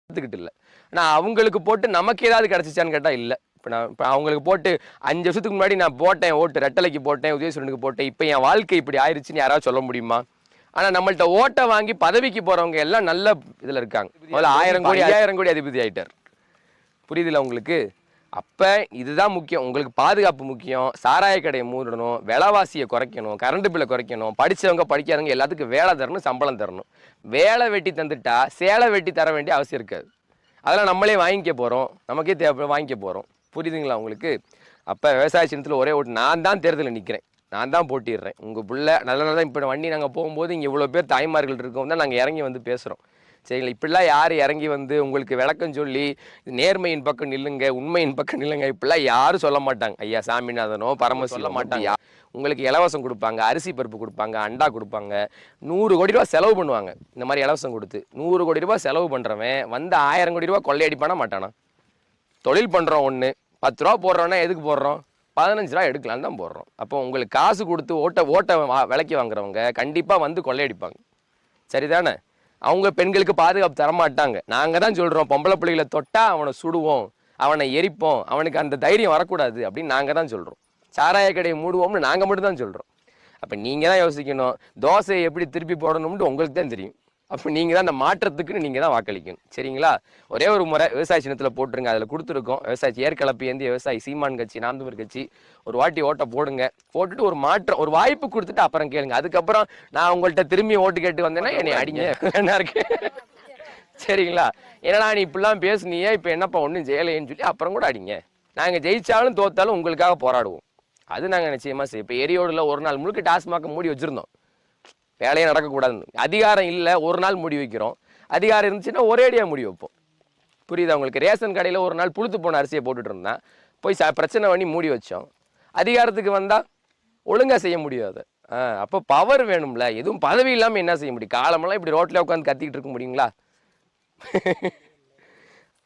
எடுத்துக்கிட்டு இல்லை. ஆனால் அவங்களுக்கு போட்டு நமக்கு ஏதாவது கிடச்சிச்சான்னு கேட்டால் இல்லை. இப்போ அவங்களுக்கு போட்டு 5 வருஷத்துக்கு முன்னாடி நான் போட்டேன் ஓட்டு, ரெட்டலைக்கு போட்டேன், உதயசூரனுக்கு போட்டேன், இப்போ என் வாழ்க்கை இப்படி ஆயிடுச்சுன்னு யாராவது சொல்ல முடியுமா? ஆனால் நம்மள்ட்ட ஓட்டை வாங்கி பதவிக்கு போகிறவங்க எல்லாம் நல்ல இதில் இருக்காங்க. முதல்ல 1000 கோடி 5000 கோடி அதிபதி ஆகிட்டார். புரியுதுல்ல உங்களுக்கு? அப்போ இதுதான் முக்கியம். உங்களுக்கு பாதுகாப்பு முக்கியம். சாராய கடையை மூடணும், விலைவாசியை குறைக்கணும், கரண்ட் பில்லை குறைக்கணும், படித்தவங்க படிக்காதவங்க எல்லாத்துக்கும் வேலை தரணும், சம்பளம் தரணும். வேலை வெட்டி தந்துட்டா சேலை வெட்டி தர வேண்டிய அவசியம் இருக்காது. அதெல்லாம் நம்மளே வாங்கிக்க போகிறோம், நமக்கே தேவை வாங்கிக்க போகிறோம். புரியுதுங்களா உங்களுக்கு? அப்போ விவசாய சின்னத்தில் ஒரே ஓட்டு. நான் தான் தேர்தலில் நிற்கிறேன், நான் தான் போட்டிடுறேன். உங்கள் பிள்ளை நல்லதாக தான். இப்போ வண்டி நாங்கள் போகும்போது இங்கே இவ்வளோ பேர் தாய்மார்கள் இருக்கோம் தான் நாங்கள் இறங்கி வந்து பேசுகிறோம். சரிங்களா? இப்படிலாம் யார் இறங்கி வந்து உங்களுக்கு விளக்கம் சொல்லி நேர்மையின் பக்கம் நில்லுங்க, உண்மையின் பக்கம் நில்லுங்க, இப்படிலாம் யாரும் சொல்ல மாட்டாங்க. ஐயா சாமிநாதனோ பரம சொல்ல மாட்டாங்க. உங்களுக்கு இலவசம் கொடுப்பாங்க, அரிசி பருப்பு கொடுப்பாங்க, அண்டா கொடுப்பாங்க, 100 கோடி ரூபா செலவு பண்ணுவாங்க. இந்த மாதிரி இலவசம் கொடுத்து 100 கோடி ரூபா செலவு பண்ணுறவன் வந்து 1000 கோடி ரூபா கொள்ளையடிப்பானா மாட்டானா? தொழில் பண்ணுறோம் ஒன்று, 10 ரூபா போடுறோன்னா எதுக்கு போடுறோம்? 15 ரூபா எடுக்கலான்னு தான் போடுறோம். அப்போ உங்களுக்கு காசு கொடுத்து ஓட்டை விலைக்கு வாங்குறவங்க கண்டிப்பாக வந்து கொள்ளையடிப்பாங்க. சரிதானே? அவங்க பெண்களுக்கு பாதுகாப்பு தரமாட்டாங்க. நாங்கள் தான் சொல்கிறோம், பொம்பளை பிள்ளைகளை தொட்டால் அவனை சுடுவோம், அவனை எரிப்போம், அவனுக்கு அந்த தைரியம் வரக்கூடாது அப்படின்னு நாங்கள் தான் சொல்கிறோம். சாராய கடையை மூடுவோம்னு நாங்கள் மட்டும் தான் சொல்கிறோம். அப்போ நீங்கள் தான் யோசிக்கணும், தோசையை எப்படி திருப்பி போடணும்னு உங்களுக்கு தான் தெரியும். அப்போ நீங்கள் தான் அந்த மாற்றத்துக்குன்னு நீங்கள் தான் வாக்களிக்கணும். சரிங்களா? ஒரே ஒரு முறை விவசாய சின்னத்தில் போட்டுருங்க. அதில் கொடுத்துருக்கோம். விவசாயி ஏற்கலப்பு ஏந்தி விவசாயி சீமான் கட்சி, நாம் தமிழர் கட்சி, ஒரு வாட்டி ஓட்டை போடுங்க. போட்டுட்டு ஒரு மாற்றம், ஒரு வாய்ப்பு கொடுத்துட்டு அப்புறம் கேளுங்க. அதுக்கப்புறம் நான் உங்கள்கிட்ட திரும்பி ஓட்டு கேட்டு வந்தேன்னா என்னை அடிங்க என்ன இருக்கு. சரிங்களா? ஏன்னா நீ இப்படிலாம் பேசுனியே, இப்போ என்னப்பா ஒன்றும் செய்யலைன்னு சொல்லி அப்புறம் கூட அடிங்க. நாங்கள் ஜெயிச்சாலும் தோத்தாலும் உங்களுக்காக போராடுவோம். அது நாங்கள் நிச்சயமாக செய்யும். இப்போ எரியோடில் ஒரு நாள் முழுக்க டாஸ்மாக மூடி வச்சுருந்தோம், வேலையே நடக்கக்கூடாதுன்னு. அதிகாரம் இல்லை, ஒரு நாள் முடி வைக்கிறோம். அதிகாரம் இருந்துச்சுன்னா ஒரேடியாக முடி வைப்போம். புரியுதா உங்களுக்கு? ரேஷன் கடையில் ஒரு நாள் புழுத்து போன அரிசியை போட்டுட்டு இருந்தேன், போய் பிரச்சனை பண்ணி மூடி வச்சோம். அதிகாரத்துக்கு வந்தால் ஒழுங்காக செய்ய முடியாது. அப்போ பவர் வேணும்ல. எதுவும் பதவி இல்லாமல் என்ன செய்ய முடியும்? காலமெல்லாம் இப்படி ரோட்டில் உட்காந்து கத்திக்கிட்டு இருக்க முடியுங்களா?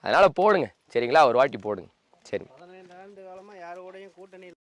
அதனால் போடுங்க. சரிங்களா? ஒரு வாட்டி போடுங்க. சரி. 15 ஆண்டு காலமாக யாரோடையும் கூட்டணி